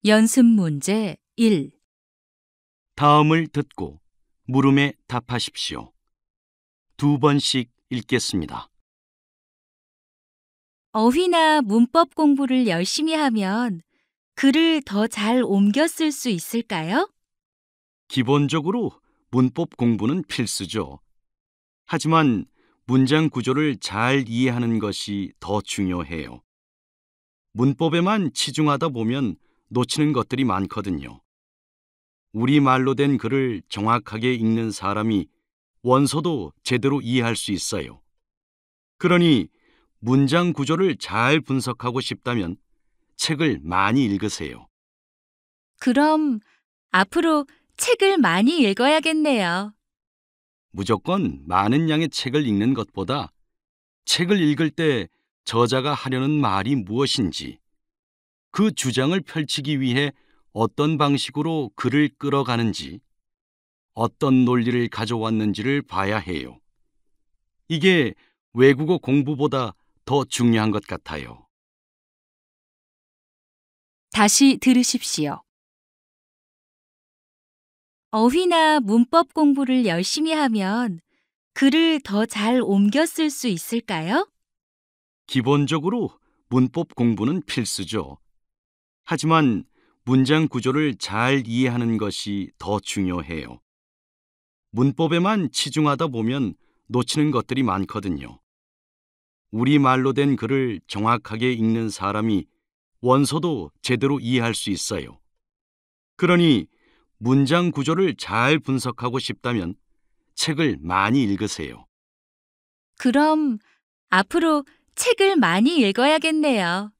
연습 문제 1. 다음을 듣고 물음에 답하십시오. 2번씩 읽겠습니다. 어휘나 문법 공부를 열심히 하면 글을 더 잘 옮겨 쓸 수 있을까요? 기본적으로 문법 공부는 필수죠. 하지만 문장 구조를 잘 이해하는 것이 더 중요해요. 문법에만 치중하다 보면 놓치는 것들이 많거든요. 우리말로 된 글을 정확하게 읽는 사람이 원서도 제대로 이해할 수 있어요. 그러니 문장 구조를 잘 분석하고 싶다면 책을 많이 읽으세요. 그럼 앞으로 책을 많이 읽어야겠네요. 무조건 많은 양의 책을 읽는 것보다 책을 읽을 때 저자가 하려는 말이 무엇인지, 그 주장을 펼치기 위해 어떤 방식으로 글을 끌어가는지, 어떤 논리를 가져왔는지를 봐야 해요. 이게 외국어 공부보다 더 중요한 것 같아요. 다시 들으십시오. 어휘나 문법 공부를 열심히 하면 글을 더 잘 옮겨 쓸 수 있을까요? 기본적으로 문법 공부는 필수죠. 하지만 문장 구조를 잘 이해하는 것이 더 중요해요. 문법에만 치중하다 보면 놓치는 것들이 많거든요. 우리말로 된 글을 정확하게 읽는 사람이 원서도 제대로 이해할 수 있어요. 그러니 문장 구조를 잘 분석하고 싶다면 책을 많이 읽으세요. 그럼 앞으로 책을 많이 읽어야겠네요.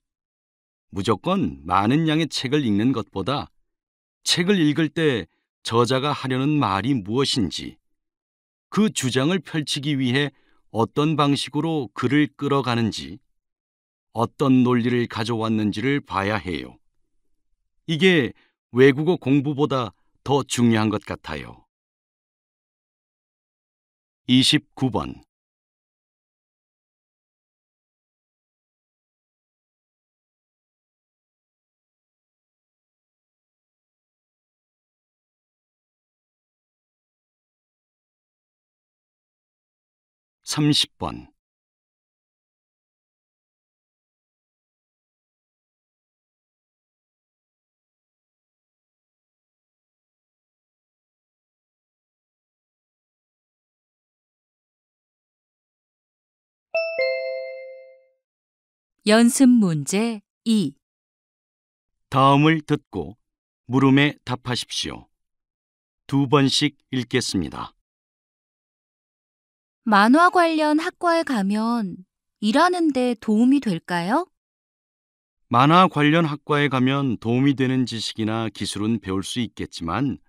무조건 많은 양의 책을 읽는 것보다 책을 읽을 때 저자가 하려는 말이 무엇인지, 그 주장을 펼치기 위해 어떤 방식으로 글을 끌어가는지, 어떤 논리를 가져왔는지를 봐야 해요. 이게 외국어 공부보다 더 중요한 것 같아요. 29번. (30번) 연습 문제 2. 다음을 듣고 물음에 답하십시오. 2번씩 읽겠습니다. 만화 관련 학과에 가면 일하는 데 도움이 될까요? 만화 관련 학과에 가면 도움이 되는 지식이나 기술은 배울 수 있겠지만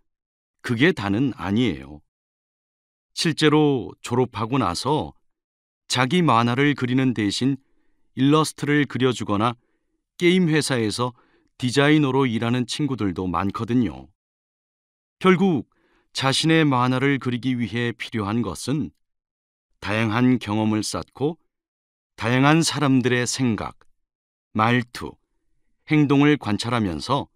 그게 다는 아니에요. 실제로 졸업하고 나서 자기 만화를 그리는 대신 일러스트를 그려주거나 게임 회사에서 디자이너로 일하는 친구들도 많거든요. 결국 자신의 만화를 그리기 위해 필요한 것은 다양한 경험을 쌓고 다양한 사람들의 생각, 말투, 행동을 관찰하면서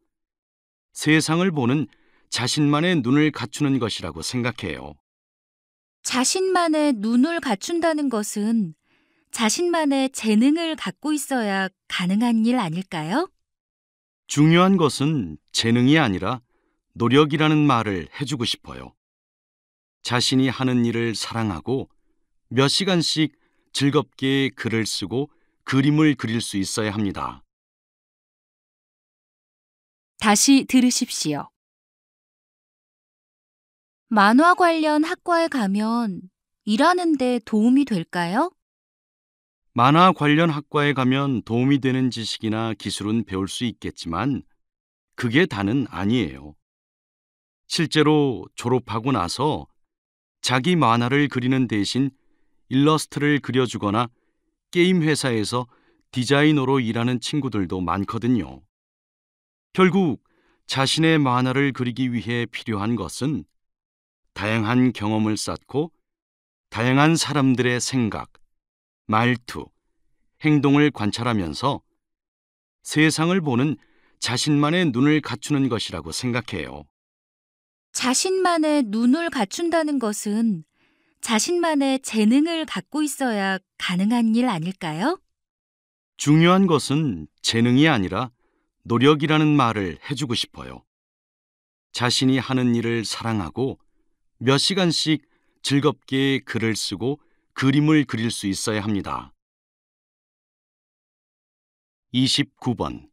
세상을 보는 자신만의 눈을 갖추는 것이라고 생각해요. 자신만의 눈을 갖춘다는 것은 자신만의 재능을 갖고 있어야 가능한 일 아닐까요? 중요한 것은 재능이 아니라 노력이라는 말을 해주고 싶어요. 자신이 하는 일을 사랑하고 몇 시간씩 즐겁게 글을 쓰고 그림을 그릴 수 있어야 합니다. 다시 들으십시오. 만화 관련 학과에 가면 일하는 데 도움이 될까요? 만화 관련 학과에 가면 도움이 되는 지식이나 기술은 배울 수 있겠지만 그게 다는 아니에요. 실제로 졸업하고 나서 자기 만화를 그리는 대신 일러스트를 그려주거나 게임 회사에서 디자이너로 일하는 친구들도 많거든요. 결국 자신의 만화를 그리기 위해 필요한 것은 다양한 경험을 쌓고 다양한 사람들의 생각, 말투, 행동을 관찰하면서 세상을 보는 자신만의 눈을 갖추는 것이라고 생각해요. 자신만의 눈을 갖춘다는 것은 자신만의 재능을 갖고 있어야 가능한 일 아닐까요? 중요한 것은 재능이 아니라 노력이라는 말을 해주고 싶어요. 자신이 하는 일을 사랑하고 몇 시간씩 즐겁게 글을 쓰고 그림을 그릴 수 있어야 합니다. 29번.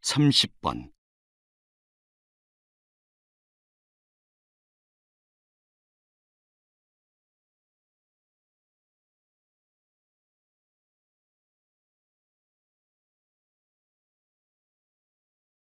(30번)